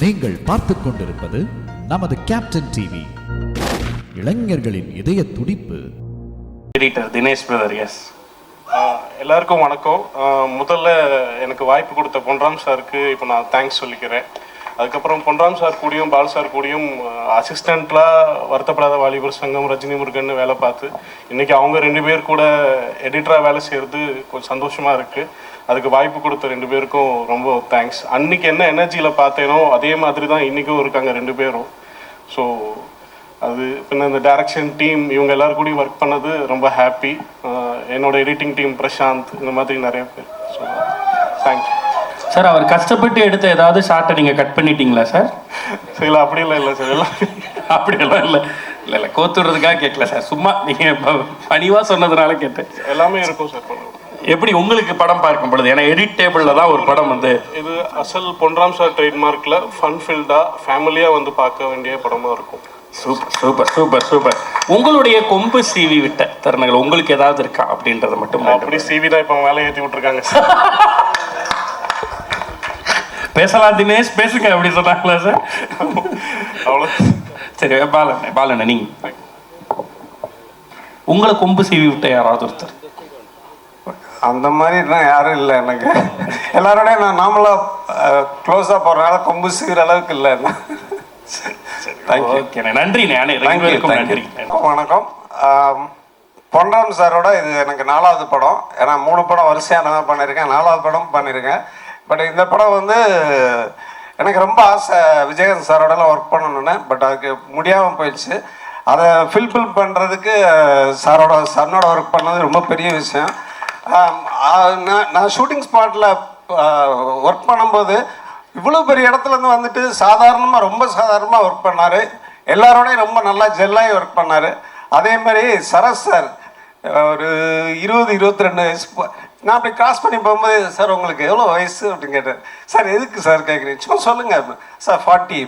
நீங்கள் பார்த்துக் கொண்டிருப்பது நமது கேப்டன் டிவி, இளைஞர்களின் இதய துடிப்பு. Editor Dinesh brother. எஸ், எல்லாருக்கும் வணக்கம். முதல்ல எனக்கு வாய்ப்பு கொடுத்த பொன்ராம் சாருக்கு இப்போ நான் தேங்க்ஸ் சொல்லிக்கிறேன். அதுக்கப்புறம் பொன்ராம் சார் கூடயும் பால் சார் கூடயும் அசிஸ்டண்ட்லாம் வருத்தப்படாத வாலிபர் சங்கம், ரஜினி முருகன் வேலை பார்த்து இன்றைக்கி அவங்க 2 பேர் கூட எடிட்டராக வேலை செய்கிறது கொஞ்சம் சந்தோஷமாக இருக்குது. அதுக்கு வாய்ப்பு கொடுத்த 2 பேருக்கும் ரொம்ப தேங்க்ஸ். அன்றைக்கி என்ன எனர்ஜியில் பார்த்தேனோ அதே மாதிரி தான் இன்றைக்கும் இருக்காங்க 2 பேரும். ஸோ அது பின்ன இந்த டைரக்ஷன் டீம் இவங்க எல்லோரும் கூடயும் ஒர்க் பண்ணது ரொம்ப ஹாப்பி. என்னோடய எடிட்டிங் டீம் பிரசாந்த், இந்த மாதிரி நிறைய பேர். So thank you sir. அவர் கஷ்டப்பட்டு எடுத்த ஏதாவது ஷார்ட்டை நீங்கள் கட் பண்ணிட்டீங்களா சார்? இல்லை, அப்படியெல்லாம் இல்லை சார். எல்லாம் அப்படியெல்லாம் இல்லை இல்லை இல்லை கோத்துடுறதுக்காக கேட்கல சார், சும்மா நீங்கள் பணிவாக சொன்னதுனால கேட்டேன். எல்லாமே இருக்கும் சார். பண்ணுவோம். எப்படி உங்களுக்கு படம் பார்க்கும் பொழுது, ஏன்னா எடிட் டேபிளில் தான் ஒரு படம் வந்து இது அசல் பொன்ராம் சார் ட்ரேட்மார்க்கில் ஃபன்ஃபில்டாக ஃபேமிலியாக வந்து பார்க்க வேண்டிய படமாக இருக்கும். Super super super super. உங்களுடைய கொம்பு சீவி விட்ட தருணங்கள் உங்களுக்கு ஏதாவது இருக்கா அப்படின்றத மட்டும். அப்படி சீவி தான் இப்போ வேலை ஏற்றி விட்டுருக்காங்க. பேசலாம் தினேஷ், பேசுங்க அப்படி சொன்னாங்களா சார்? அவ்வளோ. சரி, பாலண்ண நீங்கள் உங்களை கொம்பு சீவி விட்ட யாராவது ஒருத்தர்? அந்த மாதிரிலாம் யாரும் இல்லை எனக்கு. எல்லாரோடையும் நான் நார்மலாக க்ளோஸாக போகிறனால கொம்பு சீவிர அளவுக்கு இல்லை. ஓகே, நன்றி. நன்றி. வணக்கம். பொன்ராம் சாரோட இது எனக்கு 4வது படம். ஏன்னா 3 படம் வரிசையாக நான் பண்ணியிருக்கேன், 4வது படம் பண்ணியிருக்கேன். பட் இந்த படம் வந்து எனக்கு ரொம்ப ஆசை விஜயகாந்த் சாரோடலாம் ஒர்க் பண்ணணுன்னு. பட் அதுக்கு முடியாமல் போயிடுச்சு. அதை ஃபில்ஃபில் பண்ணுறதுக்கு சன்னோட ஒர்க் பண்ணது ரொம்ப பெரிய விஷயம். நான் ஷூட்டிங் ஸ்பாட்டில் ஒர்க் பண்ணும்போது இவ்வளோ பெரிய இடத்துலேருந்து வந்துட்டு ரொம்ப சாதாரணமாக ஒர்க் பண்ணார். எல்லாரோடையும் ரொம்ப நல்லா ஜெல்லாகி ஒர்க் பண்ணார். அதே மாதிரி சரஸ் சார் ஒரு 20-22 வயசு. நான் அப்படி கிராஸ் பண்ணி போகும்போது, சார் உங்களுக்கு எவ்வளோ வயசு அப்படின்னு கேட்டேன். சார் எதுக்கு சார் கேட்குறீங்க, சும்மா சொல்லுங்கள். சார் 40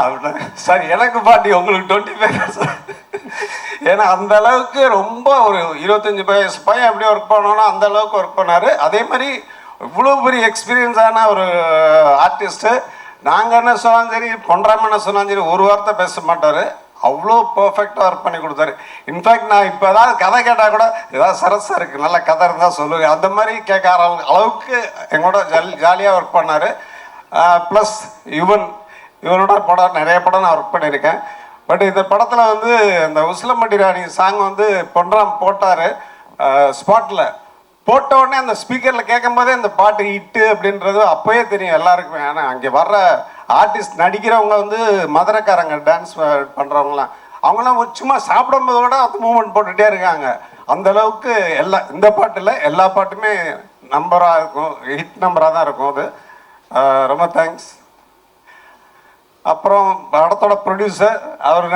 அப்படின்னா, சார் எனக்கு 40, உங்களுக்கு 25 சார். ஏன்னா அந்த அளவுக்கு ரொம்ப ஒரு 25 வயசு பையன் எப்படி ஒர்க் பண்ணோன்னா அந்த அளவுக்கு ஒர்க் பண்ணார். அதே மாதிரி இவ்வளோ பெரிய எக்ஸ்பீரியன்ஸான ஒரு ஆர்டிஸ்ட்டு. நாங்கள் என்ன சொன்னாலும் சரி, பொன்ராம் என்ன சொன்னாலும் சரி, ஒரு வார்த்தை பேச மாட்டார். அவ்வளோ பர்ஃபெக்டாக ஒர்க் பண்ணி கொடுத்தாரு. இன்ஃபேக்ட் நான் இப்போ ஏதாவது கதை கேட்டால் கூட ஏதாவது சரஸாக இருக்குது, நல்ல கதை இருந்தால் சொல்லுவேன், அந்த மாதிரி கேட்க அளவுக்கு எங்களோட ஜாலியாக ஒர்க் பண்ணார். ப்ளஸ் இவனோட படம் நிறைய படம் நான் ஒர்க் பண்ணியிருக்கேன். பட் இந்த படத்தில் வந்து இந்த உசிலம்பட்டி ராணி சாங் வந்து பொன்ராம் போட்டார். ஸ்பாட்டில் போட்ட உடனே அந்த ஸ்பீக்கரில் கேட்கும் போதே இந்த பாட்டு ஹிட்டு அப்படின்றது அப்போயே தெரியும் எல்லாருக்குமே. ஆனால் அங்கே வர்ற ஆர்டிஸ்ட் நடிக்கிறவங்க வந்து மதுரைக்காரங்க, டான்ஸ் பண்ணுறவங்களாம், அவங்களாம் சும்மா சாப்பிடும்போது கூட அந்த மூமெண்ட் போட்டுகிட்டே இருக்காங்க. அந்தளவுக்கு இந்த பாட்டில் எல்லா பாட்டுமே நம்பராக இருக்கும், ஹிட் நம்பராக தான் இருக்கும். அது ரொம்ப தேங்க்ஸ். அப்புறம் படத்தோட ப்ரொடியூசர், அவர்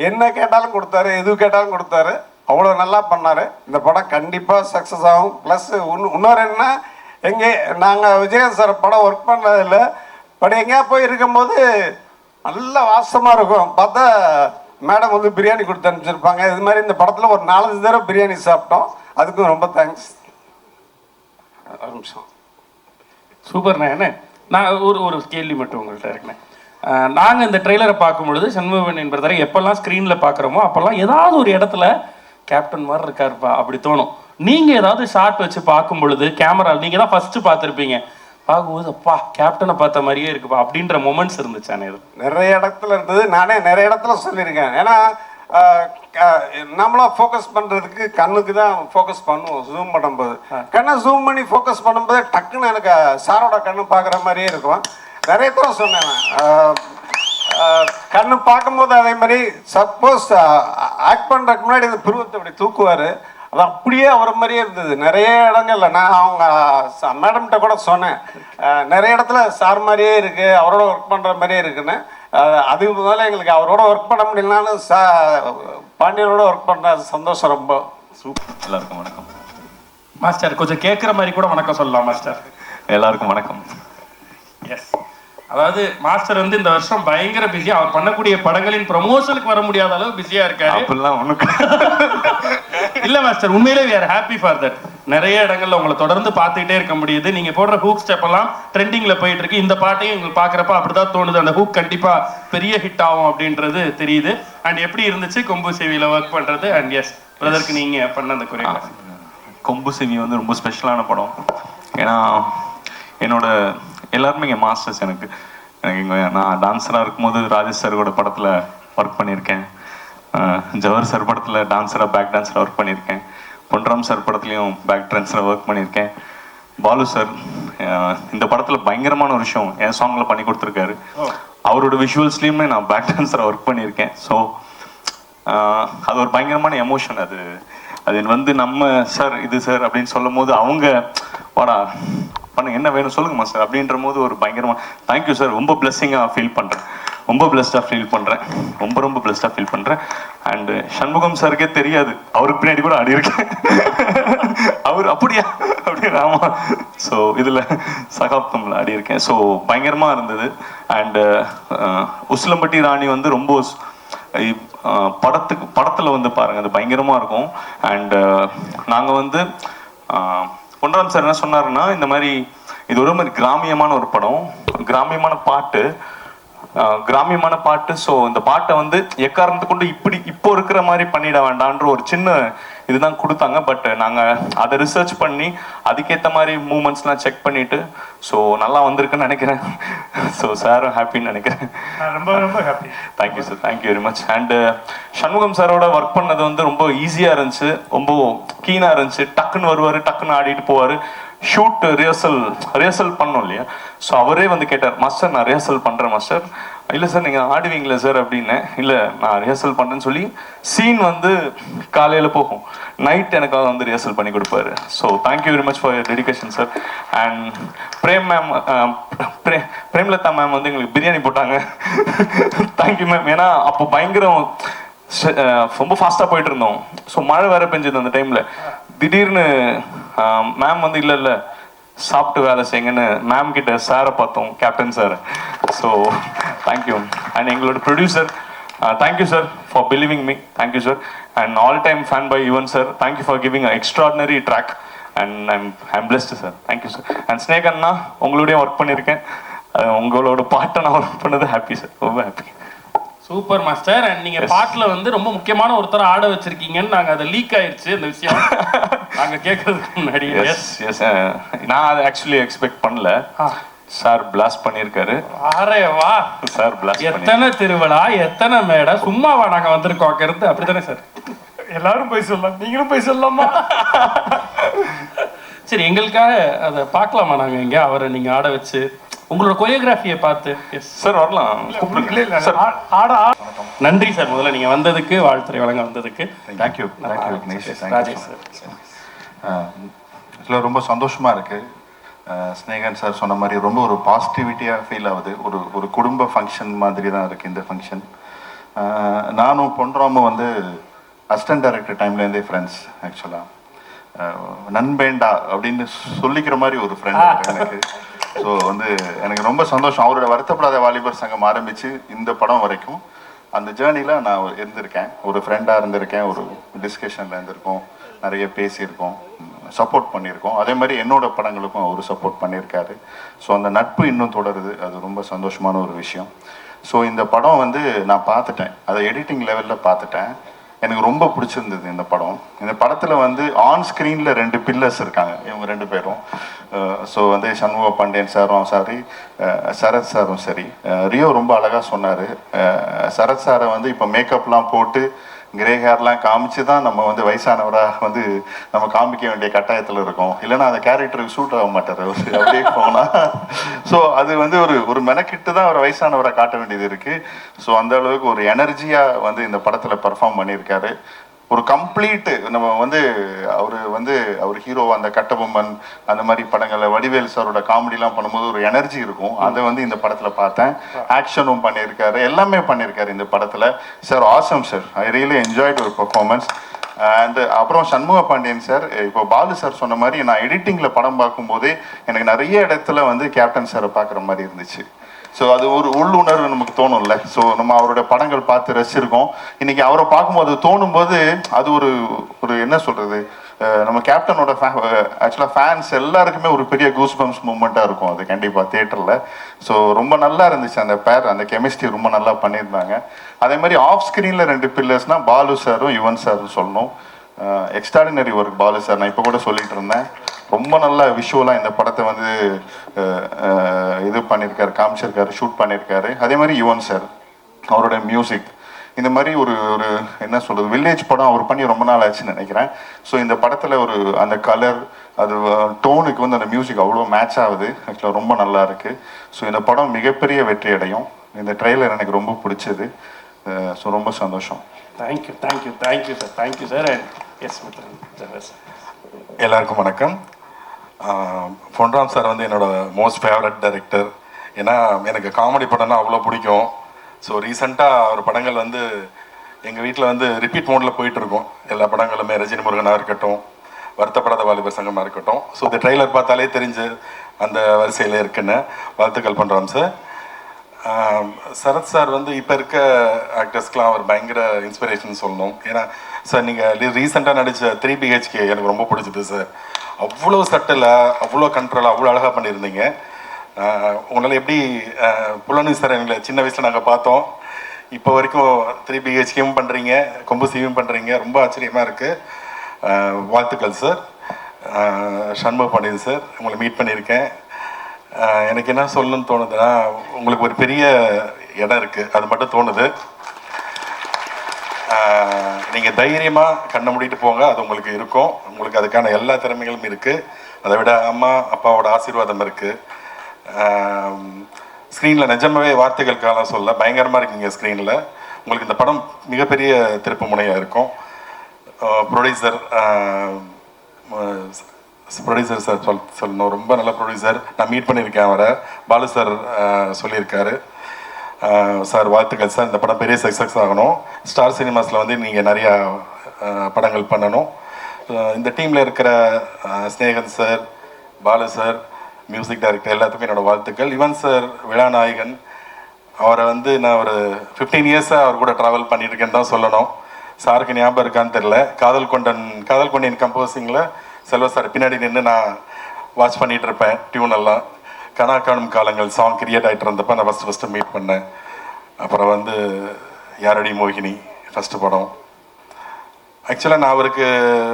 என்ன கேட்டாலும் கொடுத்தாரு, எது கேட்டாலும் கொடுத்தாரு. அவ்வளோ நல்லா பண்ணார். இந்த படம் கண்டிப்பாக சக்ஸஸ் ஆகும். ப்ளஸ் இன்னொரு என்ன, நாங்கள் விஜயகாந்த் சார் படம் ஒர்க் பண்ணதில்லை. பட் எங்கேயா போய் இருக்கும்போது நல்ல வாசமாக இருக்கும். பார்த்தா மேடம் வந்து பிரியாணி கொடுத்து அனுப்பிச்சிருப்பாங்க. இது மாதிரி இந்த படத்தில் ஒரு 4-5 தடவை பிரியாணி சாப்பிட்டோம். அதுக்கும் ரொம்ப தேங்க்ஸ். ஒரு நிமிஷம். சூப்பர்ண்ணா. என்ன நான் ஒரு கேள்வி மட்டும் உங்கள்கிட்ட இருக்கேன். நாங்கள் இந்த ட்ரெய்லரை பார்க்கும்பொழுது சண்முகன் என்பதை எப்போல்லாம் ஸ்க்ரீனில் பார்க்குறோமோ அப்போல்லாம் ஏதாவது ஒரு இடத்துல கேப்டன் மாதிரி இருக்காருப்பா அப்படி தோணும். நீங்கள் ஏதாவது ஷார்ட் வச்சு பார்க்கும் பொழுது கேமரா நீங்கள் தான் ஃபஸ்ட்டு பார்த்துருப்பீங்க, பார்க்கும்போது அப்பா கேப்டனை பார்த்த மாதிரியே இருக்குப்பா அப்படின்ற மொமெண்ட்ஸ் இருந்துச்சானே? இது நிறைய இடத்துல இருந்தது. நானே நிறைய இடத்துல சொல்லியிருக்கேன். ஏன்னா நம்மளா ஃபோக்கஸ் பண்ணுறதுக்கு கண்ணுக்கு தான் ஃபோக்கஸ் பண்ணுவோம் ஜூம் பண்ணும்போது. கண்ணை ஜூம் பண்ணி ஃபோக்கஸ் பண்ணும்போது டக்குன்னு எனக்கு சாரோட கண்ணு பார்க்குற மாதிரியே இருக்கும். நிறைய தடவை சொன்னேன். கண்ணு பார்க்கும்போது அதே மாதிரி சப்போஸ் ஆக்ட் பண்ணுறதுக்கு முன்னாடி இந்த புருவத்தை அப்படி தூக்குவார். அது அப்படியே அவர் மாதிரியே இருந்தது நிறைய இடங்கள்ல. நான் அவங்க மேடம்கிட்ட கூட சொன்னேன், நிறைய இடத்துல சார் மாதிரியே இருக்குது, அவரோட ஒர்க் பண்ணுற மாதிரியே இருக்குன்னு. அதுக்கு முதல்ல எங்களுக்கு அவரோட ஒர்க் பண்ண முடியலனாலும் பாண்டியனோட ஒர்க் பண்ணுற சந்தோஷம் ரொம்ப. சூப்பர். எல்லாருக்கும் வணக்கம். மாஸ்டர் கொஞ்சம் கேட்குற மாதிரி கூட வணக்கம் சொல்லலாம் மாஸ்டர். எல்லாருக்கும் வணக்கம். எஸ், அதாவது மாஸ்டர் வந்து இந்த வருஷம் பயங்கர பிஸியா, அவர் பண்ணக்கூடிய படங்களின் ப்ரமோஷனுக்கு வர முடியாத அளவு பிஸியா இருக்காரு. அப்படிலாம் ஒண்ணும் இல்ல மாஸ்டர், உண்மையிலே we are happy for that. நிறைய இடங்கள்ல உங்களை தொடர்ந்து பார்த்துக்கிட்டே இருக்க முடியுது. நீங்க போடுற ஹூக் ஸ்டெப் எல்லாம் ட்ரெண்டிங்ல போயிட்டு இருக்கு. இந்த பாட்டையும் எங்களுக்கு பார்க்குறப்ப அப்படிதான் தோணுது, அந்த ஹூக் கண்டிப்பா பெரிய ஹிட் ஆகும் அப்படின்றது தெரியுது. அண்ட் எப்படி இருந்துச்சு கொம்பு செவியில ஒர்க் பண்றது? அண்ட் எஸ் பிரதருக்கு நீங்க பண்ண அந்த கொரியோகிராஃபி. கொம்பு செவி வந்து ரொம்ப ஸ்பெஷலான படம். ஏன்னா என்னோட எல்லாருமே இங்கே மாஸ்டர்ஸ். எனக்கு நான் டான்ஸராக இருக்கும்போது ராஜேஷ் சாரோட படத்தில் ஒர்க் பண்ணியிருக்கேன். ஜவஹர் சார் படத்தில் டான்ஸராக பேக் டான்ஸராக ஒர்க் பண்ணியிருக்கேன். பொன்ராம் சார் படத்துலையும் பேக் டான்ஸராக ஒர்க் பண்ணியிருக்கேன். பாலு சார் இந்த படத்தில் பயங்கரமான ஒரு விஷயம் என் சாங்கில் பண்ணி கொடுத்துருக்காரு. அவரோட விஷுவல்ஸ்லேயுமே நான் பேக் டான்ஸராக ஒர்க் பண்ணியிருக்கேன். ஸோ அது ஒரு பயங்கரமான எமோஷன். அது வந்து நம்ம சார் இது சார் அப்படின்னு சொல்லும் போது அவங்க வாடா பண்ண என்ன வேணும் சொல்லுங்கம்மா சார் அப்படின்ற போது ஒரு பயங்கரமாக தேங்க்யூ சார், ரொம்ப பிளெஸ்ஸிங்காக ஃபீல் பண்ணுறேன், ரொம்ப பிளெஸ்டாக ஃபீல் பண்ணுறேன், ரொம்ப பிளெஸ்டாக ஃபீல் பண்ணுறேன். அண்டு சண்முகம் சாருக்கே தெரியாது, அவருக்கு பின்னாடி கூட ஆடி இருக்கேன். அவர் அப்படியா அப்படின்னு ஆமாம். ஸோ இதில் சகாப்தமில் ஆடி இருக்கேன். ஸோ பயங்கரமாக இருந்தது. அண்டு உசிலம்பட்டி ராணி வந்து ரொம்ப படத்தில் வந்து பாருங்கள், அது பயங்கரமாக இருக்கும். அண்டு நாங்கள் வந்து பொன்ராம் சார் என்ன சொன்னாருன்னா, இந்த மாதிரி இது ஒரு மாதிரி கிராமியமான ஒரு படம், கிராமியமான பாட்டு. ஸோ இந்த பாட்டை வந்து எக்காரணத்தை கொண்டு இப்போ இருக்கிற மாதிரி பண்ணிட வேண்டான்ற ஒரு சின்ன இதுதான் கொடுத்தாங்க. பட் நாங்கள் அதை ரிசர்ச் பண்ணி அதுக்கேற்ற மாதிரி மூமெண்ட்ஸ்லாம் செக் பண்ணிட்டு ஸோ நல்லா வந்திருக்குன்னு நினைக்கிறேன். ஸோ சாரும் ஹாப்பின்னு நினைக்கிறேன். ரொம்ப happy. Thank you sir, thank you very much. And Shanmugam சாரோட ஒர்க் பண்ணது வந்து ரொம்ப ஈஸியாக இருந்துச்சு, ரொம்ப கீனாக இருந்துச்சு. டக்குன்னு வருவார், டக்குன்னு ஆடிட்டு போவார். ஷூட் ரிஹர்சல் பண்ணோம் இல்லையா, ஸோ அவரே வந்து கேட்டார், மாஸ்டர் நான் ரிஹர்சல் பண்ணுறேன் மாஸ்டர். இல்லை சார் நீங்கள் ஆடுவீங்களா சார் அப்படின்னு. இல்லை நான் ரிஹர்சல் பண்ணுறேன்னு சொல்லி சீன் வந்து காலையில் போகும், நைட் எனக்காக வந்து ரிஹர்சல் பண்ணி கொடுப்பாரு. So thank you very much for your dedication sir. And Premalatha ma'am வந்து எங்களுக்கு பிரியாணி போட்டாங்க. Thank you ma'am. ஏன்னா அப்போ பயங்கரம் ரொம்ப ஃபாஸ்ட்டாக போயிட்டு இருந்தோம். ஸோ மழை வேற பெஞ்சது அந்த டைமில். திடீர்னு மேம் வந்து இல்லை சாப்பிட்டு வேலை செய்யுங்கன்னு மேம் கிட்ட சாரை பார்த்தோம், captain sir. So thank you. And எங்களோட producer thank you sir for believing me, thank you sir. And all time fan by Yuvan sir, thank you for giving a extraordinary track. And I'm blessed sir, thank you sir. And snake அண்ணா உங்களோடய work பண்ணியிருக்கேன், உங்களோட பாட்டை நான் work பண்ணது happy sir, ரொம்ப happy. Super master. And நீங்க பாட்டுல வந்து ரொம்ப முக்கியமான ஒருத்தர் ஆட வச்சிருக்கீங்கன்னு நாங்க அதை லீக் ஆயிடுச்சு அந்த விஷயம் நாங்க கேட்கறதுக்கு முன்னாடி. எஸ் நான் அதை ஆக்சுவலி எக்ஸ்பெக்ட் பண்ணல. சார் பிளாஸ்ட் பண்ணியிருக்காரு. அரே வா சார் பிளாஸ்ட். எத்தனை திருவிழா, எத்தனை மேடை, சும்மாவா நாங்க வந்திருக்கோம் கருத்து. அப்படித்தானே சார்? எல்லாரும் போய் சொல்லலாம், நீங்களும் போய் சொல்லலாமா? சரி, எங்களுக்காக அதை பார்க்கலாமா நாங்க இங்க அவரை நீங்க ஆட வச்சு உங்களோட கொரியோகிராஃபியை பார்த்து? எஸ் சார் வரலாம். நன்றி சார், முதல்ல நீங்க வந்ததுக்கு, வாழ்த்துறை வழங்க வந்ததுக்கு. Thank you Rajesh sir. இதில் ரொம்ப சந்தோஷமாக இருக்குது. ஸ்னேகன் சார் சொன்ன மாதிரி ரொம்ப ஒரு பாசிட்டிவிட்டியாக ஃபீல் ஆகுது. ஒரு குடும்ப ஃபங்க்ஷன் மாதிரி தான் இருக்குது இந்த ஃபங்க்ஷன். நானும் பொன்ராமும் வந்து அசிஸ்டன்ட் டைரக்டர் டைம்லேருந்தே ஃப்ரெண்ட்ஸ். ஆக்சுவலாக நண்பேண்டா அப்படின்னு சொல்லிக்கிற மாதிரி ஒரு ஃப்ரெண்ட் எனக்கு. ஸோ வந்து எனக்கு ரொம்ப சந்தோஷம். அவரோட வருத்தப்படாத வாலிபர் சங்கம் ஆரம்பித்து இந்த படம் வரைக்கும் அந்த ஜேர்னியில் நான் இருந்திருக்கேன். ஒரு ஃப்ரெண்டாக இருந்திருக்கேன், ஒரு டிஸ்கஷனில் இருந்திருக்கோம், நிறைய பேசியிருக்கோம், சப்போர்ட் பண்ணியிருக்கோம். அதே மாதிரி என்னோட படங்களுக்கும் அவர் சப்போர்ட் பண்ணியிருக்காரு. ஸோ அந்த நட்பு இன்னும் தொடருது, அது ரொம்ப சந்தோஷமான ஒரு விஷயம். ஸோ இந்த படம் வந்து நான் பார்த்துட்டேன், அதை எடிட்டிங் லெவலில் பார்த்துட்டேன். எனக்கு ரொம்ப பிடிச்சிருந்தது இந்த படம். இந்த படத்தில் வந்து ஆன் ஸ்க்ரீனில் 2 பில்லர்ஸ் இருக்காங்க, இவங்க 2 பேரும். ஸோ வந்து சண்முக பாண்டியன் சாரும் சரி, சரத் சாரும் சரி. ரியோ ரொம்ப அழகாக சொன்னார். சரத் சாரை வந்து இப்போ மேக்கப்லாம் போட்டு கிரே ஹேர்லாம் காமிச்சு தான் நம்ம வந்து வயசானவராக வந்து நம்ம காமிக்க வேண்டிய கட்டாயத்தில் இருக்கோம். இல்லைன்னா அந்த கேரக்டருக்கு சூட் ஆக மாட்டார் அவர் அப்படியே போனால். ஸோ அது வந்து ஒரு மெனக்கிட்டு தான் அவர் வயசானவரை காட்ட வேண்டியது இருக்குது. ஸோ அந்த அளவுக்கு ஒரு எனர்ஜியாக வந்து இந்த படத்தில் பர்ஃபார்ம் பண்ணியிருக்காரு. ஒரு கம்ப்ளீட் நம்ம வந்து அவர் ஹீரோ அந்த கட்டபொம்மன் அந்த மாதிரி படங்களில் வடிவேல் சாரோட காமெடிலாம் பண்ணும்போது ஒரு எனர்ஜி இருக்கும். அதை வந்து இந்த படத்தில் பார்த்தேன். ஆக்ஷனும் பண்ணியிருக்காரு, எல்லாமே பண்ணியிருக்காரு இந்த படத்தில். Sir awesome sir, I really enjoyed ஒரு பர்ஃபார்மன்ஸ். அண்ட் அப்புறம் சண்முக பாண்டியன் சார், இப்போ பாலு சார் சொன்ன மாதிரி நான் எடிட்டிங்கில் படம் பார்க்கும்போதே எனக்கு நிறைய இடத்துல வந்து கேப்டன் சாரை பார்க்குற மாதிரி இருந்துச்சு. ஸோ அது ஒரு உள்ளுணர்வு நமக்கு தோணும்ல. ஸோ நம்ம அவரோட படங்கள் பார்த்து ரசிச்சிருக்கோம். இன்னைக்கு அவரை பார்க்கும்போது தோணும்போது அது ஒரு என்ன சொல்றது, நம்ம கேப்டனோட ஆக்சுவலாக ஃபேன்ஸ் எல்லாருக்குமே ஒரு பெரிய கூஸ் பம்ப்ஸ் மூமெண்ட்டாக இருக்கும் அது கண்டிப்பாக தியேட்டரில். ஸோ ரொம்ப நல்லா இருந்துச்சு அந்த பேர், அந்த கெமிஸ்ட்ரி ரொம்ப நல்லா பண்ணியிருந்தாங்க. அதே மாதிரி ஆஃப் ஸ்க்ரீனில் 2 பில்லர்ஸ்னால் பாலு சாரும் யுவன் சாரும் சொல்லணும். Extraordinary work Balu sir. நான் இப்போ கூட சொல்லிட்டு இருந்தேன், ரொம்ப நல்லா விஷுவலாக இந்த படத்தை வந்து இது பண்ணியிருக்காரு, காமிச்சிருக்காரு, ஷூட் பண்ணியிருக்காரு. அதே மாதிரி யுவன் சார் அவரோட மியூசிக், இந்த மாதிரி ஒரு ஒரு என்ன சொல்கிறது, வில்லேஜ் படம் அவர் பண்ணி ரொம்ப நாள் ஆச்சுன்னு நினைக்கிறேன். ஸோ இந்த படத்தில் ஒரு அந்த கலர், அது டோனுக்கு வந்து அந்த மியூசிக் அவ்வளோ மேட்ச் ஆகுது. ஆக்சுவலாக ரொம்ப நல்லா இருக்குது. ஸோ இந்த படம் மிகப்பெரிய வெற்றி அடையும். இந்த ட்ரெய்லர் எனக்கு ரொம்ப பிடிச்சது. ஸோ ரொம்ப சந்தோஷம். Thank you sir, thank you sir. And S Mithran sir. எல்லாருக்கும் வணக்கம். பொன்ராம் சார் வந்து என்னோட மோஸ்ட் ஃபேவரட் டைரக்டர். ஏன்னா எனக்கு காமெடி படம்னா அவ்வளோ பிடிக்கும். ஸோ ரீசெண்டாக அவர் படங்கள் வந்து எங்கள் வீட்டில் வந்து ரிப்பீட் மோடில் போயிட்டுருக்கோம். எல்லா படங்களுமே ரஜினி முருகனாக இருக்கட்டும், வருத்தப்படாத வாலிபர் சங்கமாக இருக்கட்டும். ஸோ இந்த ட்ரெய்லர் பார்த்தாலே தெரிஞ்சு அந்த வரிசையில் இருக்குன்னு. வாழ்த்துக்கள் பண்ணுறோம் சார். சரத் சார் வந்து இப்போ இருக்க ஆக்டர்ஸ்க்கெலாம் அவர் பயங்கர இன்ஸ்பிரேஷன் சொல்லணும். ஏன்னா சார் நீங்கள் ரீசெண்டாக நடித்த 3 BHK எனக்கு ரொம்ப பிடிச்சது சார். அவ்வளோ சட்டிலாக, அவ்வளோ கண்ட்ரோலாக, அவ்வளோ அழகாக பண்ணியிருந்தீங்க. உங்களால் எப்படி புலனு சார் எங்களை சின்ன வயசில் நாங்கள் பார்த்தோம், இப்போ வரைக்கும் 3 BHKவும் பண்ணுறீங்க, கொம்பு சீவும் பண்ணுறீங்க, ரொம்ப ஆச்சரியமாக இருக்குது. வாழ்த்துக்கள் சார். சண்முக பாண்டியன் சார், உங்களை மீட் பண்ணியிருக்கேன். எனக்கு என்ன சொல்லணும்னு தோணுதுன்னா, உங்களுக்கு ஒரு பெரிய இடம் இருக்குது, அது மட்டும் தோணுது. நீங்கள் தைரியமாக கண்ணை மூடிட்டு போங்க, அது உங்களுக்கு இருக்கும். உங்களுக்கு அதுக்கான எல்லா திறமைகளும் இருக்குது. அதை விட அம்மா அப்பாவோட ஆசீர்வாதம் இருக்குது. ஸ்க்ரீனில் நிஜமாவே வார்த்தைகளுக்காக சொல்ல பயங்கரமாக இருக்கீங்க ஸ்க்ரீனில். உங்களுக்கு இந்த படம் மிகப்பெரிய திருப்பு முனையாக இருக்கும். ப்ரொடியூசர் சார் சொல்லணும், ரொம்ப நல்ல ப்ரொடியூசர். நான் மீட் பண்ணியிருக்கேன் அவரை, பாலு சார் சொல்லியிருக்காரு. சார் வாழ்த்துக்கள் சார். இந்த படம் பெரிய சக்ஸஸ் ஆகணும். ஸ்டார் சினிமாஸில் வந்து நீங்கள் நிறையா படங்கள் பண்ணணும். இந்த டீமில் இருக்கிற Snehan sir, Balu sir, music director எல்லாத்துக்கும் என்னோடய வாழ்த்துக்கள். யுவன் சார் விழாநாயகன், அவரை வந்து நான் ஒரு 15 இயர்ஸாக அவர் கூட ட்ராவல் பண்ணியிருக்கேன்னு தான் சொல்லணும். சாருக்கு ஞாபகம் இருக்கான்னு தெரில. காதல் கொண்டேன் கம்போசிங்கில் செல்வ சார் பின்னாடி நின்று நான் வாட்ச் பண்ணிகிட்டு இருப்பேன். டியூன் எல்லாம் கனா காணும் காலங்கள் சாங் கிரியேட் ஆகிட்டு இருந்தப்போ நான் ஃபஸ்ட்டு மீட் பண்ணேன். அப்புறம் வந்து யாரடி மோகினி ஃபஸ்ட்டு படம். ஆக்சுவலாக நான் அவருக்கு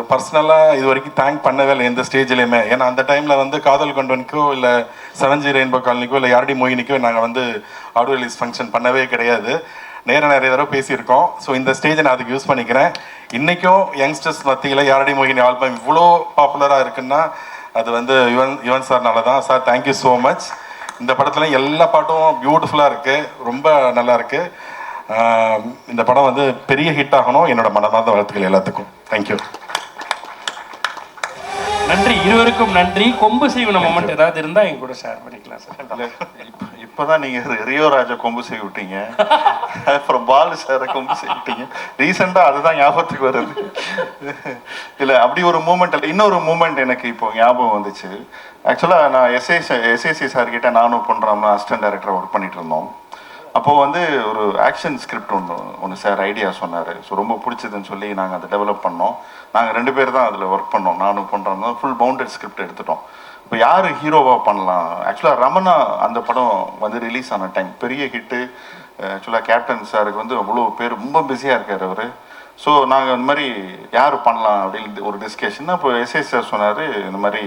பர்சனலாக இது வரைக்கும் தேங்க் பண்ணவே இல்லை எந்த ஸ்டேஜ்லேயுமே. ஏன்னா அந்த டைமில் வந்து காதல் கொண்டவனுக்கோ இல்லை 7G ரெயின்போ காலனிக்கோ இல்லை யாரடி மோகினிக்கோ நாங்கள் வந்து ஆடியோ ரிலீஸ் ஃபங்க்ஷன் பண்ணவே கிடையாது. நிறைய தடவை பேசியிருக்கோம். ஸோ இந்த ஸ்டேஜை நான் அதுக்கு யூஸ் பண்ணிக்கிறேன். இன்றைக்கும் யங்ஸ்டர்ஸ் மத்தியில் யாரடி மோகினி ஆல்பம் இவ்வளோ பாப்புலராக இருக்குன்னா அது வந்து யுவன் சார்னால தான். Sir thank you so much. இந்த படத்தில் எல்லா பாட்டும் பியூட்டிஃபுல்லாக இருக்குது, ரொம்ப நல்லா இருக்குது. இந்த படம் வந்து பெரிய ஹிட் ஆகணும். என்னோட மனமார்ந்த வாழ்த்துக்கள் எல்லாத்துக்கும். தேங்க்யூ. நன்றி, இருவருக்கும் நன்றி. கொம்பு செய்வன மொமெண்ட் ஏதாவது இருந்தால் எங்க கூட ஷேர் பண்ணிக்கலாம் சார். இப்போதான் நீங்கள் ரியோ ராஜா கொம்பு செய்ய விட்டீங்க, அப்புறம் பாலு சாரை கொம்பு செய்ய விட்டீங்க. ரீசெண்டாக அதுதான் ஞாபகத்துக்கு வருது. இல்லை அப்படி ஒரு மூமெண்ட் இல்லை, இன்னொரு மூமெண்ட் எனக்கு இப்போ ஞாபகம் வந்துச்சு. ஆக்சுவலாக நான் எஸ்ஏசி சார்கிட்ட நானும் பண்ணுறோம்னா அசிஸ்டன்ட் டைரக்டராக ஒர்க் பண்ணிட்டு இருந்தோம். அப்போது வந்து ஒரு ஆக்ஷன் ஸ்கிரிப்ட் ஒன்று சார் ஐடியா சொன்னார். ஸோ ரொம்ப பிடிச்சதுன்னு சொல்லி நாங்கள் அதை டெவலப் பண்ணோம். நாங்கள் 2 பேர் தான் அதில் ஒர்க் பண்ணோம். நானும் பண்ணுறோம்னா ஃபுல் பவுண்டட் ஸ்கிரிப்ட் எடுத்துட்டோம். இப்போ யார் ஹீரோவாக பண்ணலாம்? ஆக்சுவலாக ரமணா அந்த படம் வந்து ரிலீஸ் ஆன டைம் பெரிய ஹிட்டு. ஆக்சுவலாக கேப்டன் சாருக்கு வந்து அவ்வளோ பேர், ரொம்ப பிஸியாக இருக்கார் அவர். ஸோ நாங்கள் இந்த மாதிரி யார் பண்ணலாம் அப்படின்னு ஒரு டிஸ்கஷன். அப்போ எஸ்எஸ் சார் சொன்னார், இந்த மாதிரி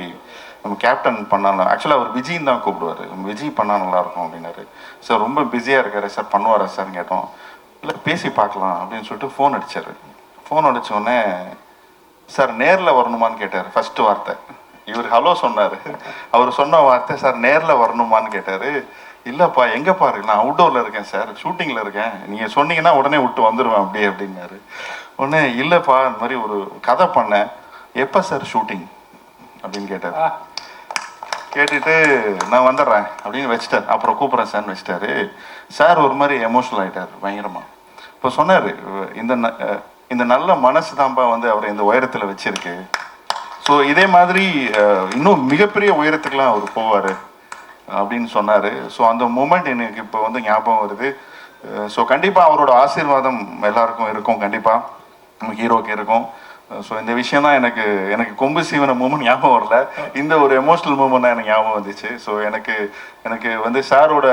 நம்ம கேப்டன் பண்ணலாம். ஆக்சுவலாக அவர் விஜய்ன்னு தான் கூப்பிடுவார். விஜய் பண்ணால் நல்லாயிருக்கும் அப்படின்னாரு. சார் ரொம்ப பிஸியாக இருக்காரு சார், பண்ணுவாரா சார்னு கேட்டோம். இல்லை பேசி பார்க்கலாம் அப்படின்னு சொல்லிட்டு ஃபோன் அடித்தார். ஃபோன் அடித்தோடனே சார் நேரில் வரணுமான்னு கேட்டார். ஃபஸ்ட்டு வார்த்தை இவர் ஹலோ சொன்னார். அவர் சொன்ன வார்த்தை சார் நேரில் வரணுமான்னு கேட்டார். இல்லைப்பா எங்கேப்பா இருக்கு, நான் அவுட்டோரில் இருக்கேன் சார், ஷூட்டிங்கில் இருக்கேன், நீங்கள் சொன்னீங்கன்னா உடனே விட்டு வந்துடுவேன் அப்படின்னாரு. உடனே இல்லைப்பா இந்த மாதிரி ஒரு கதை பண்ணேன், எப்போ சார் ஷூட்டிங் அப்படின்னு கேட்டார். கேட்டுட்டு நான் வந்துடுறேன் அப்படின்னு வச்சிட்டார். அப்புறம் கூப்பிட்றேன் சார்னு வச்சிட்டாரு. சார் ஒரு மாதிரி எமோஷனல் ஆகிட்டார் பயங்கரமாக. இப்போ சொன்னார், இந்த நல்ல மனசு தான்ப்பா வந்து அவரை இந்த உயரத்தில் வச்சிருக்கு. ஸோ இதே மாதிரி இன்னும் மிகப்பெரிய உயரத்துக்குலாம் அவர் போவார் அப்படின்னு சொன்னார். ஸோ அந்த மூமெண்ட் எனக்கு இப்போ வந்து ஞாபகம் வருது. ஸோ கண்டிப்பாக அவரோட ஆசீர்வாதம் எல்லாருக்கும் இருக்கும், கண்டிப்பாக நம்ம ஹீரோக்கு இருக்கும். ஸோ இந்த விஷயம் தான் எனக்கு கொம்பு சீவன மூமெண்ட் ஞாபகம் வரல, இந்த ஒரு எமோஷனல் மூமெண்ட் தான் எனக்கு ஞாபகம் வந்துச்சு. ஸோ எனக்கு வந்து சாரோட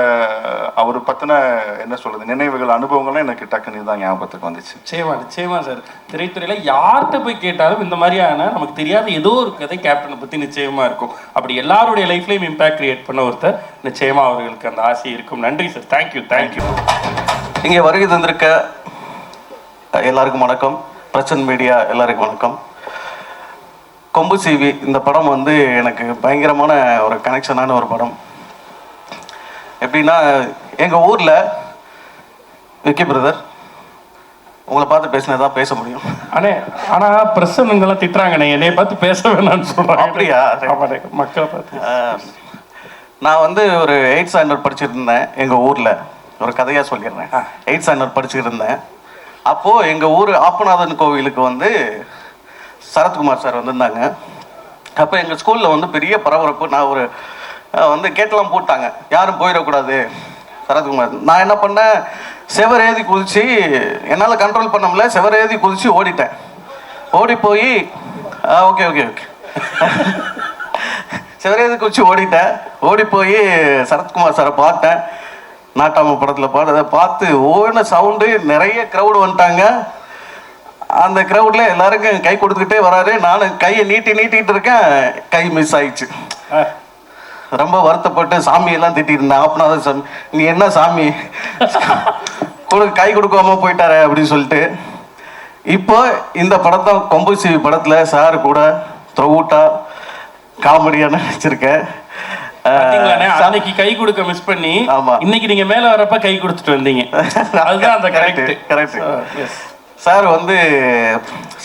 அவர் பற்றின என்ன சொல்கிறது நினைவுகள் அனுபவங்கள்லாம் எனக்கு டக்குன்னு தான் ஞாபகத்துக்கு வந்துச்சு. நிச்சயமா சார். திரைத்துறையில் யார்கிட்ட போய் கேட்டாலும் இந்த மாதிரியான நமக்கு தெரியாத ஏதோ ஒரு கதை கேப்டனை பற்றி நிச்சயமாக இருக்கும். அப்படி எல்லாருடைய லைஃப்லையும் இம்பாக்ட் கிரியேட் பண்ண ஒருத்தர் நிச்சயமாக அவர்களுக்கு அந்த ஆசை இருக்கும். நன்றி சார். தேங்க்யூ. இங்கே வருகை தந்திருக்க எல்லாருக்கும் வணக்கம். பிரச்சன் மீடியா எல்லாருக்கும் வணக்கம். கொம்பு சீவி இந்த படம் வந்து எனக்கு பயங்கரமான ஒரு கனெக்ஷனான ஒரு படம். எப்படின்னா எங்கள் ஊரில் விக்கி பிரதர் உங்களை பார்த்து பேசினதான் பேச முடியும். ஆனால் பிரச்சனைங்கெல்லாம் திட்டுறாங்கண்ணே, என்னைய பார்த்து பேச வேணாம்னு சொல்கிறாங்க. அப்படியா? மக்களை பார்த்து நான் வந்து ஒரு 8th ஸ்டாண்டர்ட் படிச்சுட்டு இருந்தேன். எங்கள் ஊரில் ஒரு கதையாக சொல்லிடுறேன். 8th ஸ்டாண்டர்ட் படிச்சுட்டு இருந்தேன். அப்போது எங்கள் ஊர் ஆப்பநாதன் கோவிலுக்கு வந்து சரத்குமார் சார் வந்திருந்தாங்க. அப்போ எங்கள் ஸ்கூலில் வந்து பெரிய பரபரப்பு. நான் ஒரு வந்து கேட்டெல்லாம் போட்டாங்க, யாரும் போயிடக்கூடாது சரத்குமார். நான் என்ன பண்ணேன், செவரேதி குதிச்சு, என்னால் கண்ட்ரோல் பண்ண முடியல, செவரேதி குதிச்சு ஓடிட்டேன். ஓடி போய் ஓகே செவரேதி குதிச்சு ஓடிட்டேன். ஓடி போய் சரத்குமார் சாரை பார்த்தேன். நாட்டாம படத்தில் பாடுறதை பார்த்து ஓன சவுண்டு, நிறைய க்ரௌடு வந்துட்டாங்க. அந்த க்ரௌடில் எல்லாருக்கும் கை கொடுத்துக்கிட்டே வராரு. நானும் கையை நீட்டிகிட்டு இருக்கேன், கை மிஸ் ஆயிடுச்சு. ரொம்ப வருத்தப்பட்டு சாமியெல்லாம் திட்டிட்டு இருந்தேன். அப்பனா சாமி, நீ என்ன சாமி கை கொடுக்காம போயிட்டாரு அப்படின்னு சொல்லிட்டு. இப்போ இந்த படத்தை கொம்பு சீவி படத்தில் சார் கூட த்ரூட்டா காமெடியாக நடிச்சிருக்கேன். அன்னைக்கு கை கொடுக்க மிஸ் பண்ணி இன்னைக்கு நீங்க மேல வரப்ப கை கொடுத்துட்டு வந்தீங்க. அதுதான் அந்த கரெக்ட். சார் வந்து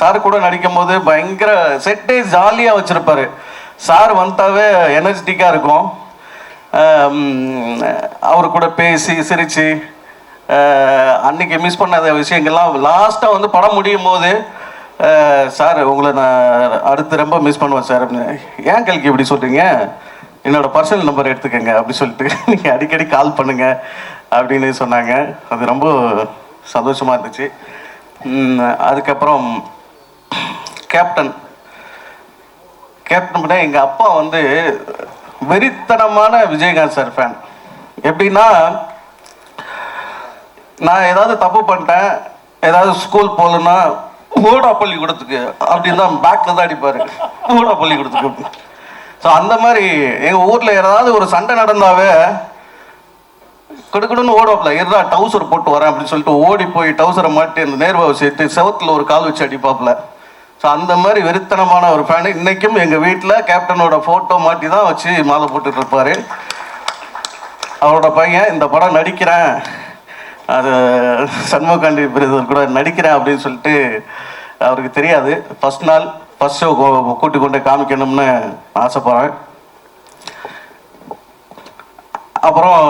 சார் கூட நடிக்கும் போது பயங்கர செட்டே ஜாலியா வச்சிருப்பாரு. சார் வந்தாவே எனர்ஜெட்டிக்கா இருக்கும். அவரு கூட பேசி சிரிச்சு அன்னைக்கு மிஸ் பண்ணாத விஷயங்கள்லாம் லாஸ்டா வந்து படம் முடியும் போது, சார் உங்களை நான் அடுத்து ரொம்ப மிஸ் பண்ணுவேன் சார் அப்படின்னு. ஏன் கல்கி இப்படி சொல்றீங்க, என்னோட பர்சனல் நம்பர் எடுத்துக்கங்க அப்படி சொல்லிட்டு நீங்கள் அடிக்கடி கால் பண்ணுங்க அப்படின்னு சொன்னாங்க. அது ரொம்ப சந்தோஷமாக இருந்துச்சு. அதுக்கப்புறம் கேப்டன் எங்கள் அப்பா வந்து வெறித்தனமான விஜயகாந்த் சார் ஃபேன். எப்படின்னா நான் ஏதாவது தப்பு பண்ணிட்டேன், ஏதாவது ஸ்கூல் போகலன்னா ஓடா பள்ளிக்கூடத்துக்கு அப்படின்னு தான் பேக்கில் தான் அடிப்பார். ஓடா பள்ளிக்கூடத்துக்கு. ஸோ அந்த மாதிரி எங்கள் ஊரில் ஏதாவது ஒரு சண்டை நடந்தாவே கிடுக்கிடுன்னு ஓடுவாப்ல, இருந்தா டவுசர் போட்டு வரேன் அப்படின்னு சொல்லிட்டு ஓடி போய் டவுசரை மாட்டி அந்த நேர்வாவை சேர்த்து செவத்தில் ஒரு கால் வச்சு அடிப்பாப்புல. ஸோ அந்த மாதிரி வெறித்தனமான ஒரு ஃபேனு. இன்றைக்கும் எங்கள் வீட்டில் கேப்டனோட ஃபோட்டோ மாட்டி தான் வச்சு மாலை போட்டுட்டு இருப்பார். அவரோட பையன் இந்த படம் நடிக்கிறேன், அது சண்முகாண்டி பிரதர் கூட நடிக்கிறேன் அப்படின்னு சொல்லிட்டு அவருக்கு தெரியாது. ஃபர்ஸ்ட் ஷோ கூட்டி கொண்டு காமிக்கணும்னு ஆசைப்படுறேன். அப்புறம்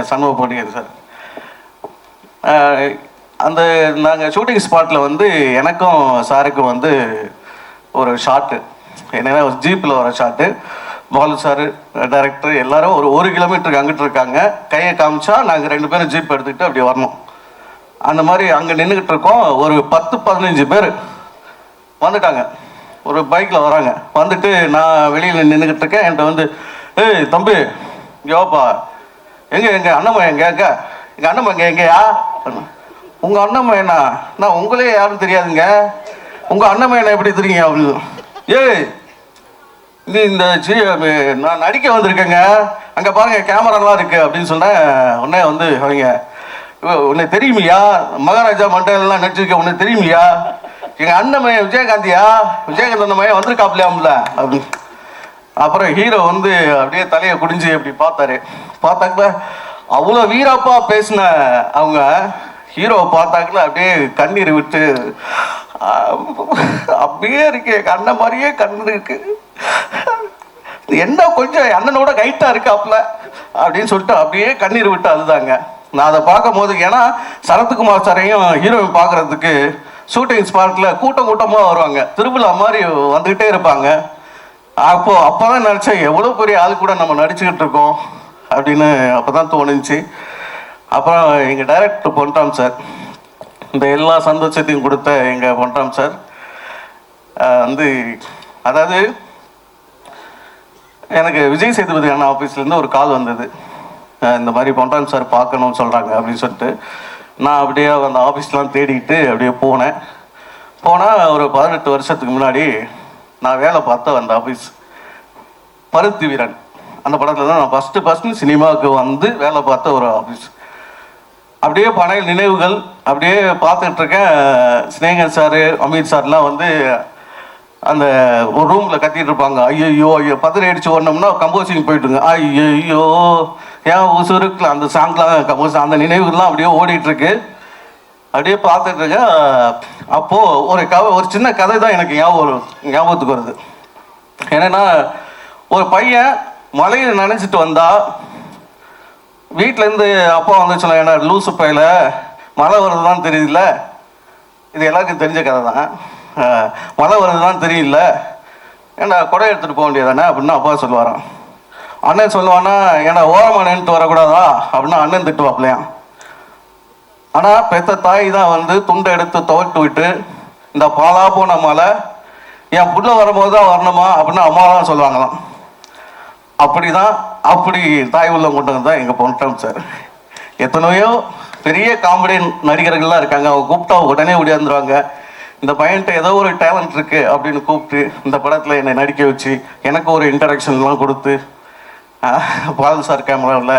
சண்முக பாண்டியன் சார், அந்த நாங்கள் ஷூட்டிங் ஸ்பாட்டில் வந்து எனக்கும் சாருக்கும் வந்து ஒரு ஷாட்டு, என்னென்னா ஒரு ஜீப்பில் வர ஷாட்டு. பாலு சார் டைரக்டர் எல்லாரும் ஒரு கிலோமீட்டருக்கு அங்கிட்டு இருக்காங்க. கையை காமிச்சா நாங்கள் 2 பேரும் ஜீப் எடுத்துக்கிட்டு அப்படி வரணும். அந்த மாதிரி அங்கே நின்றுக்கிட்டு இருக்கோம். ஒரு 10-15 பேர் வந்துட்டாங்க, ஒரு பைக்கில் வராங்க. வந்துட்டு நான் வெளியில் நின்றுக்கிட்டு இருக்கேன். என்கிட்ட வந்து, ஏய் தம்பி யோப்பா எங்கள் அண்ணம்மா எங்கள் அண்ணம்மா எங்கேயா? உங்கள் அண்ணம்மா என்ன? நான் உங்களே யாரும் தெரியாதுங்க, உங்கள் அண்ணம்மா என்ன எப்படி தெரியுங்க அப்படின்னு. ஏய் நீ இந்த நான் நடிக்க வந்திருக்கேங்க, அங்கே பாருங்க கேமராலாம் இருக்குது அப்படின்னு சொன்னேன். உடனே வந்து அவங்க, உன்னை தெரியுமியா, மகாராஜா மண்டலாம் நடிச்சிருக்க, உன்னை தெரியுமியா, எங்கள் அண்ணன் விஜயகாந்தியா, விஜயகாந்த் அந்த மையம் வந்திருக்காப்லையாம்ல அப்படின்னு. அப்புறம் ஹீரோ வந்து அப்படியே தலையை குடிஞ்சு அப்படி பார்த்தாக்க அவ்வளோ வீராப்பா பேசின அவங்க ஹீரோவை பார்த்தாக்கல அப்படியே கண்ணீர் விட்டு அப்படியே இருக்கு, எங்கள் அண்ணன் மாதிரியே கண்ணு இருக்கு, என்ன கொஞ்சம் அண்ணனோட கைட்டாக இருக்காப்ல அப்படின்னு சொல்லிட்டு அப்படியே கண்ணீர் விட்டு அதுதாங்க. நான் அதை பார்க்கும் போது, ஏன்னா சரத்குமார் சாரையும் ஹீரோயின் பார்க்குறதுக்கு ஷூட்டிங் ஸ்பாட்டில் கூட்டமாக வருவாங்க, திருவிழா மாதிரி வந்துக்கிட்டே இருப்பாங்க. அப்போ தான் நினச்சேன் எவ்வளோ பெரிய ஆள் கூட நம்ம நடிச்சுக்கிட்டு இருக்கோம் அப்படின்னு அப்போ தான் தோணுச்சு. அப்புறம் எங்கள் டைரக்டர் பொன்ராம் சார், இந்த எல்லா சந்தோஷத்தையும் கொடுத்த எங்கள் பொன்ராம் சார், வந்து அதாவது எனக்கு விஜய் சேதுபதி அண்ணா ஆஃபீஸ்லேருந்து ஒரு கால் வந்தது. இந்த மாதிரி பொன்ராம் சார் பார்க்கணும்னு சொல்கிறாங்க அப்படின்னு சொல்லிட்டு நான் அப்படியே அந்த ஆஃபீஸ்லாம் தேடிக்கிட்டு அப்படியே போனால் ஒரு 18 வருஷத்துக்கு முன்னாடி நான் வேலை பார்த்த அந்த ஆஃபீஸ் பருத்தி வீரன் அந்த படத்தில் தான் நான் ஃபஸ்ட்டு சினிமாவுக்கு வந்து வேலை பார்த்த ஒரு ஆஃபீஸ். அப்படியே பழைய நினைவுகள் அப்படியே பார்த்துட்ருக்கேன். ஸ்னேகன் சார், அமித் சார்லாம் வந்து அந்த ஒரு ரூமில் கத்திட்டு இருப்பாங்க. ஐயோ பதறி அடிச்சு ஓடணும்னா கம்போசிங் போயிட்டுங்க. ஐயோ ஏன் உசுருக்கு அந்த சாங்லாம் அந்த நினைவுகள்லாம் அப்படியே ஓடிட்டுருக்கு. அப்படியே பார்த்துட்ருக்கேன். அப்போது ஒரு சின்ன கதை தான் எனக்கு ஞாபகத்துக்கு வருது. என்னென்னா ஒரு பையன் மலையில் நினைச்சிட்டு வந்தா வீட்டிலேருந்து அப்பா வந்து சொல்ல, ஏன்னா லூசு பையில மழை வருதுதான் தெரியல. இது எல்லாருக்கும் தெரிஞ்ச கதை தான். மழை வருதுதான் தெரியல, ஏன்னா கொடை எடுத்துகிட்டு போக வேண்டியதானே அப்படின்னு அப்பா சொல்லுவாரான். அண்ணன் சொல்லுவானா, ஏன்னா ஓரமாக நின்றுட்டு வரக்கூடாதா அப்படின்னு அண்ணன் திட்டுவாப்லையான். ஆனால் பெத்த தாய் தான் வந்து துண்டை எடுத்து துவட்டு விட்டு இந்த பாலா போன மழை என் புள்ள வரும்போது தான் வரணுமா அப்படின்னு அம்மா தான் சொல்லுவாங்களாம். அப்படி தாய் உள்ளம் கொண்டது தான் எங்கள் பொன்ராம் சார். எத்தனையோ பெரிய காமெடி நடிகர்கள்லாம் இருக்காங்க, அவங்க கூப்பிட்டா உடனே ஓடியாந்துருவாங்க. இந்த பையன்கிட்ட ஏதோ ஒரு டேலண்ட் இருக்குது அப்படின்னு கூப்பிட்டு இந்த படத்தில் என்னை நடிக்க வச்சு எனக்கு ஒரு இன்டராக்ஷன்லாம் கொடுத்து பால் சார் கேமராவில்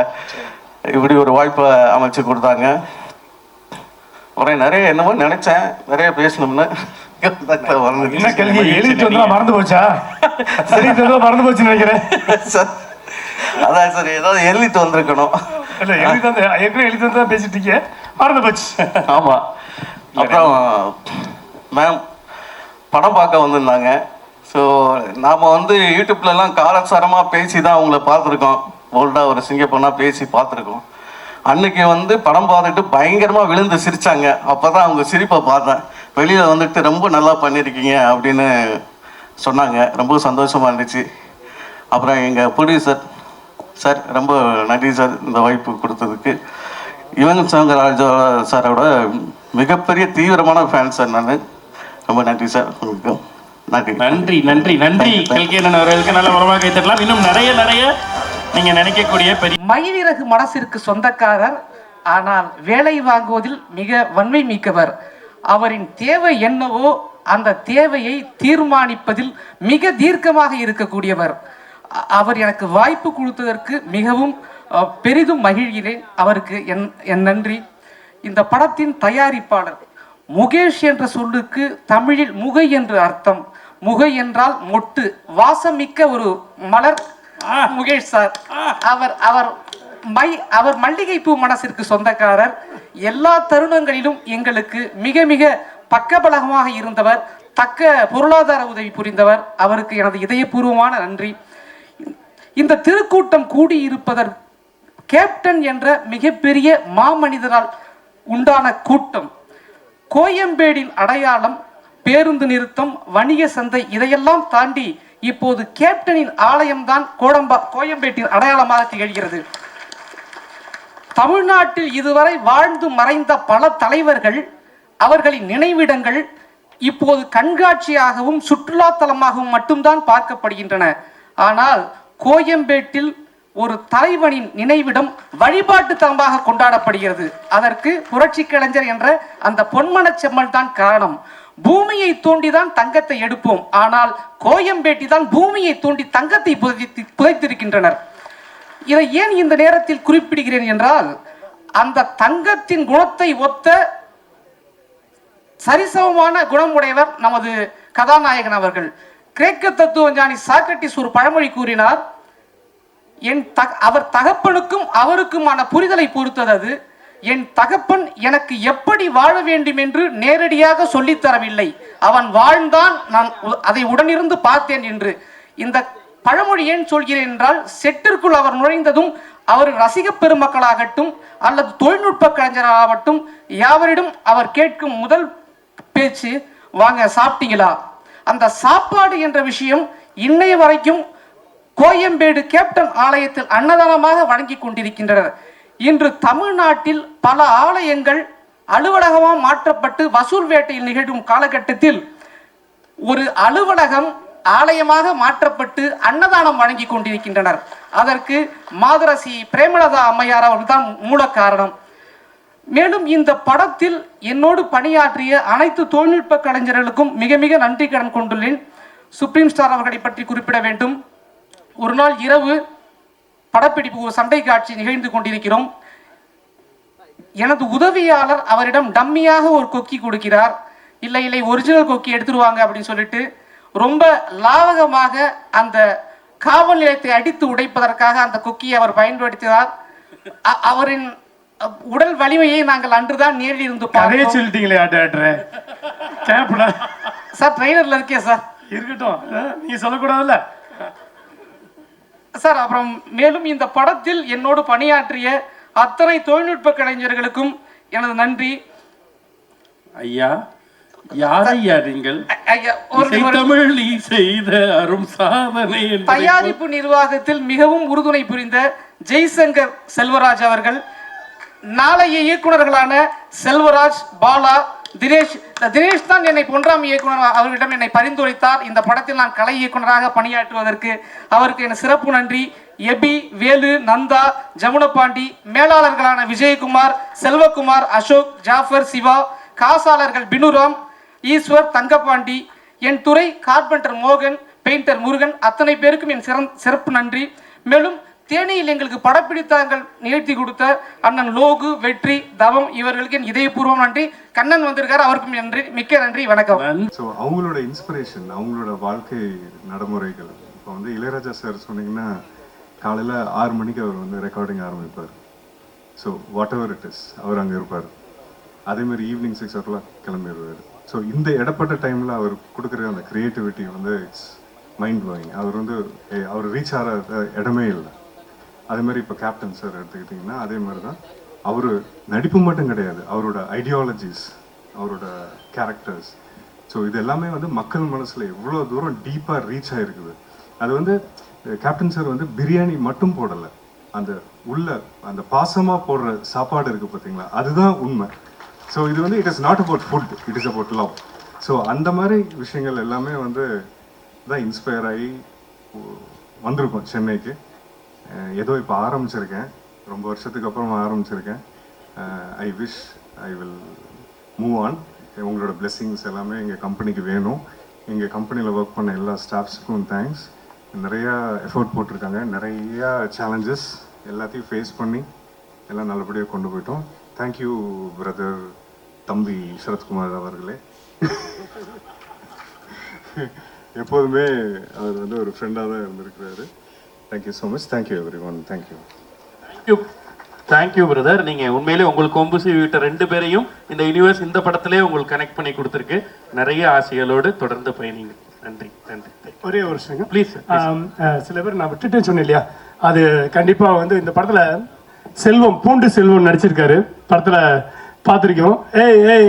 இப்படி ஒரு வாய்ப்பை அமைச்சு கொடுத்தாங்க. அப்புறம் நிறைய என்னமோ நினைச்சேன், நிறைய பேசணும்னு எழுதிட்டு வந்தா மறந்து போச்சா? சரி, மறந்து போச்சுன்னு நினைக்கிறேன் சார். அதான் சார், ஏதாவது எழுதிட்டு வந்திருக்கணும். இல்லை, எழுதி வந்து தான் பேசிட்டீங்க, மறந்து போச்சு. ஆமாம். அப்புறம் மேம் படம் பார்க்க வந்திருந்தாங்க. ஸோ நாம் வந்து யூடியூப்லலாம் காரசாரமாக பேசி தான் அவங்கள பார்த்துருக்கோம். போல்டாக ஒரு சிங்கப்பொண்ணாக பேசி பார்த்துருக்கோம். அன்னைக்கு வந்து படம் பார்த்துட்டு பயங்கரமாக விழுந்து சிரித்தாங்க. அப்போ தான் அவங்க சிரிப்பை பார்த்தேன். வெளியில் வந்துட்டு ரொம்ப நல்லா பண்ணியிருக்கீங்க அப்படின்னு சொன்னாங்க. ரொம்ப சந்தோஷமாக இருந்துச்சு. அப்புறம் எங்கள் ப்ரொடியூசர் சார், ரொம்ப நன்றி சார் இந்த வாய்ப்பு கொடுத்ததுக்கு. யுவன் சங்கர் சாரோட மிகப்பெரிய தீவிரமான ஃபேன் சார் நான். ரொம்ப நன்றி சார் உங்களுக்கு. நன்றி நன்றி நன்றி நன்றி. கல்கேனன் அவர்களுக்கு நல்ல உரமாக கைத்தரலாம். இன்னும் நிறைய நீங்க நினைக்கக்கூடிய பெரிய மயிலிறகு மனசிற்கு சொந்தக்காரர், ஆனால் வேலை வாங்குவதில் மிக வன்மை மிக்கவர். அவரின் தேவை என்னவோ அந்த தேவையை தீர்மானிப்பதில் மிக தீர்க்கமாக இருக்கக்கூடியவர். அவர் எனக்கு வாய்ப்பு கொடுத்ததற்கு மிகவும் பெரிதும் மகிழ்கிறேன். அவருக்கு என் நன்றி. இந்த படத்தின் தயாரிப்பாளர் முகேஷ் என்ற சொல்லுக்கு தமிழில் முகை என்று அர்த்தம். முகை என்றால் மொட்டு, வாசமிக்க ஒரு மலர் முகேஷ் சார். அவர் மல்லிகைப்பூ மனசிற்கு சொந்தக்காரர். எல்லா தருணங்களிலும் எங்களுக்கு மிக மிக பக்கபலகமாக இருந்தவர், தக்க பொருளாதார உதவி புரிந்தவர். அவருக்கு எனது இதயபூர்வமான நன்றி. இந்த திருக்கூட்டம் கூடியிருப்பதற்கு கேப்டன் என்ற மிகப்பெரிய மாமனிதரால் உண்டான கூட்டம். கோயம்பேடின் அடையாளம், பேருந்து நிறுத்தம், வணிக சந்தை, இதையெல்லாம் தாண்டி இப்போது கேப்டனின் ஆலயம்தான் கோயம்பேட்டின் அடையாளமாக திகழ்கிறது. தமிழ்நாட்டில் இதுவரை வாழ்ந்து மறைந்த பல தலைவர்கள், அவர்களின் நினைவிடங்கள் இப்போது கண்காட்சியாகவும் சுற்றுலாத்தலமாகவும் மட்டும்தான் பார்க்கப்படுகின்றன. ஆனால் கோயம்பேட்டில் ஒரு தலைவனின் நினைவிடம் வழிபாட்டு தலமாக கொண்டாடப்படுகிறது. அதற்கு புரட்சி கலைஞர் என்ற அந்த பொன்மனச் செம்மல் தான் காரணம். பூமியை தோண்டிதான் தங்கத்தை எடுப்போம், ஆனால் கோயம்பேட்டி தான் பூமியை தோண்டி தங்கத்தை புதைத்திருக்கின்றனர். இதை ஏன் இந்த நேரத்தில் குறிப்பிடுகிறேன் என்றால், அந்த தங்கத்தின் குணத்தை ஒத்த சரிசமமான குணமுடையவர் நமது கதாநாயகன் அவர்கள். கிரேக்க தத்துவஞானி சாக்ரட்டிஸ் ஒரு பழமொழி கூறினார், அவர் தகப்பனுக்கும் அவருக்குமான புரிதலை பொறுத்தது அது. என் தகப்பன் எனக்கு எப்படி வாழ வேண்டும் என்று நேரடியாக சொல்லித்தரவில்லை, அவன் வாழ்ந்தான், நான் அதை உடனிருந்து பார்த்தேன் என்று. இந்த பழமொழி ஏன் சொல்கிறேன் என்றால், செட்டிற்குள் அவர் நுழைந்ததும் அவர் ரசிக பெருமக்களாகட்டும் அல்லது தொழில்நுட்ப கலைஞராகட்டும் யாவரிடம் அவர் கேட்கும் முதல் பேச்சு, வாங்க சாப்பிட்டீங்களா? அந்த சாப்பாடு என்ற விஷயம் இன்னைய வரைக்கும் கோயம்பேடு கேப்டன் ஆலயத்தில் அன்னதானமாக வழங்கி கொண்டிருக்கின்றனர். இன்று தமிழ்நாட்டில் பல ஆலயங்கள் அலுவலகமாக மாற்றப்பட்டு வசூல் வேட்டையில் நிகழும் காலகட்டத்தில் ஒரு அலுவலகம் ஆலயமாக மாற்றப்பட்டு அன்னதானம் வழங்கி கொண்டிருக்கின்றனர். அதற்கு மாதரசி பிரேமலதா அம்மையார் அவர்கள் தான் மூல காரணம். மேலும் இந்த படத்தில் என்னோடு பணியாற்றிய அனைத்து தொழில்நுட்ப கலைஞர்களுக்கும் மிக மிக நன்றி கடன் கொண்டுள்ளேன். சுப்ரீம் ஸ்டார் அவர்களை பற்றி குறிப்பிட வேண்டும். ஒரு நாள் இரவு படப்பிடிப்பு ஒரு சண்டை காட்சி நிகழ்ந்து கொண்டிருக்கிறோம். எனது உதவியாளர் அவரிடம் டம்மியாக ஒரு கொக்கி கொடுக்கிறார். இல்லை இல்லை ஒரிஜினல் கொக்கி எடுத்துருவாங்க அப்படின்னு சொல்லிட்டு ரொம்ப லாவகமாக அந்த காவல் நிலையத்தை அடித்து உடைப்பதற்காக அந்த கொக்கியை அவர் பயன்படுத்தினார். அவரின் உடல் வலிமையை நாங்கள் அன்றுதான் நேரில் இருந்து சொல்லிட்டீங்களே சார். ட்ரெயிலர்ல இருக்கே சார். இருக்கட்டும், நீ சொல்லக்கூடாதுல்ல சார். அப்புறம் மேலும் இந்த படத்தில் என்னோடு பணியாற்றிய அத்தனை தொழில்நுட்ப கலைஞர்களுக்கும் எனது நன்றி. ஐயா, யாரையா நீங்கள்? தமிழ் செய்த அரும் சாதனை. தயாரிப்பு நிர்வாகத்தில் மிகவும் உறுதுணை புரிந்த ஜெய்சங்கர் செல்வராஜ் அவர்கள், நாளைய இயக்குநர்களான செல்வராஜ், பாலா, தினேஷ் தான் என்னை பொன்றாம் இயக்குனர் அவர்களிடம் என்னை பரிந்துரைத்தார் இந்த படத்தில் நான் கலை இயக்குநராக பணியாற்றுவதற்கு. அவருக்கு என் சிறப்பு நன்றி. எபி, வேலு, நந்தா, ஜமுனபாண்டி, மேலாளர்களான விஜயகுமார், செல்வகுமார், அசோக், ஜாஃபர், சிவா, காசாளர்கள் பினுராம், ஈஸ்வர், தங்கபாண்டி, என் துறை கார்பெண்டர் மோகன், பெயிண்டர் முருகன், அத்தனை பேருக்கும் என் சிறப்பு நன்றி. மேலும் தேனியில் எங்களுக்கு படப்பிடித்தங்கள் நிகழ்த்தி கொடுத்த அண்ணன் லோகு, வெற்றி, தவம் இவர்களுக்கு என் இதயபூர்வம் நன்றி. கண்ணன் வந்திருக்காரு, அவருக்கும் நன்றி, மிக்க நன்றி, வணக்கம். ஸோ அவங்களோட இன்ஸ்பிரேஷன், அவங்களோட வாழ்க்கை நடைமுறைகள். இப்போ வந்து இளையராஜா சார் சொன்னீங்கன்னா காலையில் 6 மணிக்கு அவர் வந்து ரெக்கார்டிங் ஆரம்பிப்பார். So whatever it is அவர் அங்கே இருப்பார். அதேமாதிரி ஈவினிங் 6 o'clock கிளம்பிடுவார். ஸோ இந்த இடப்பட்ட டைமில் அவர் கொடுக்குற அந்த க்ரியேட்டிவிட்டி வந்து இட்ஸ் மைண்ட் ப்ளோயிங். அவர் வந்து அவர் ரீச் ஆகிற இடமே இல்லை. அதே மாதிரி இப்போ கேப்டன் சார் எடுத்துக்கிட்டிங்கன்னா அதே மாதிரி தான். அவர் நடிப்பு மட்டும் கிடையாது, அவரோட ஐடியாலஜிஸ், அவரோட கேரக்டர்ஸ், ஸோ இது எல்லாமே வந்து மக்கள் மனசில் எவ்வளோ தூரம் டீப்பாக ரீச் ஆகிருக்குது. அது வந்து கேப்டன் சார் வந்து பிரியாணி மட்டும் போடலை, அந்த உள்ள அந்த பாசமாக போடுற சாப்பாடு இருக்குது பார்த்தீங்களா, அதுதான் உண்மை. ஸோ இது வந்து it is not about food, it is about love. So அந்த மாதிரி விஷயங்கள் எல்லாமே வந்து தான் இன்ஸ்பயர் ஆகி வந்திருக்கோம் சென்னைக்கு. ஏதோ இப்போ ஆரம்பிச்சிருக்கேன், ரொம்ப வருஷத்துக்கு அப்புறமா ஆரம்பிச்சிருக்கேன். I wish I will move on. உங்களோட பிளெஸ்ஸிங்ஸ் எல்லாமே எங்கள் கம்பெனிக்கு வேணும். எங்கள் கம்பெனியில் ஒர்க் பண்ண எல்லா ஸ்டாஃப்ஸுக்கும் தேங்க்ஸ். நிறையா எஃபோர்ட் போட்டிருக்காங்க, நிறையா சேலஞ்சஸ் எல்லாத்தையும் ஃபேஸ் பண்ணி எல்லாம் நல்லபடியாக கொண்டு போயிட்டோம். தேங்க்யூ பிரதர், தம்பி சரத்குமார் அவர்களே. எப்போதுமே அவர் வந்து ஒரு ஃப்ரெண்டாக தான் இருந்திருக்கிறாரு. Thank you so much. Thank you every one. Thank you. Thank you brother. நீங்கள் உண்மையிலே உங்களுக்கு கொம்பு சீவிட்ட 2 பேரையும் இந்த யூனிவர்ஸ் இந்த படத்திலே உங்களுக்கு கனெக்ட் பண்ணி கொடுத்துருக்கு. நிறைய ஆசைகளோடு தொடர்ந்து பயணிங்க. நன்றி நன்றி. ஒரே ஒரு விஷயம் ப்ளீஸ். சில பேர் நான் விட்டுட்டேன்னு சொன்னேன் இல்லையா, அது கண்டிப்பாக வந்து இந்த படத்தில் செல்வம், பூண்டு செல்வம் நடிச்சிருக்காரு. படத்தில் பார்த்துருக்கோம்.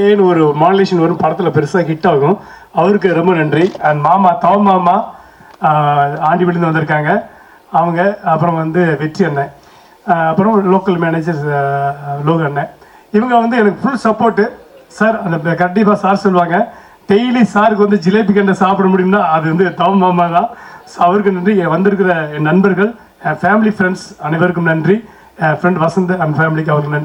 ஏன்னு ஒரு மாடுலேஷன் வரும், படத்தில் பெருசாக ஹிட் ஆகும். அவருக்கு ரொம்ப நன்றி. அண்ட் மாமா, தவ மாமா ஆண்டி விழுந்து வந்திருக்காங்க அவங்க. அப்புறம் வந்து வெற்றி அண்ணன், அப்புறம் லோக்கல் மேனேஜர் லோக அண்ணன், இவங்க வந்து எனக்கு ஃபுல் சப்போர்ட்டு. சார் அந்த கண்டிப்பாக சார் சொல்லுவாங்க, டெய்லி சாருக்கு வந்து ஜிலேபி கண்டை சாப்பிட முடியும்னா அது வந்து தவ மாமா தான். அவருக்கு நன்றி. வந்திருக்கிற என் நண்பர்கள், என் ஃபேமிலி ஃப்ரெண்ட்ஸ் அனைவருக்கும் நன்றி. என் ஃப்ரெண்ட் வசந்த் அண்ட் ஃபேமிலிக்கு அவருக்கு நன்றி.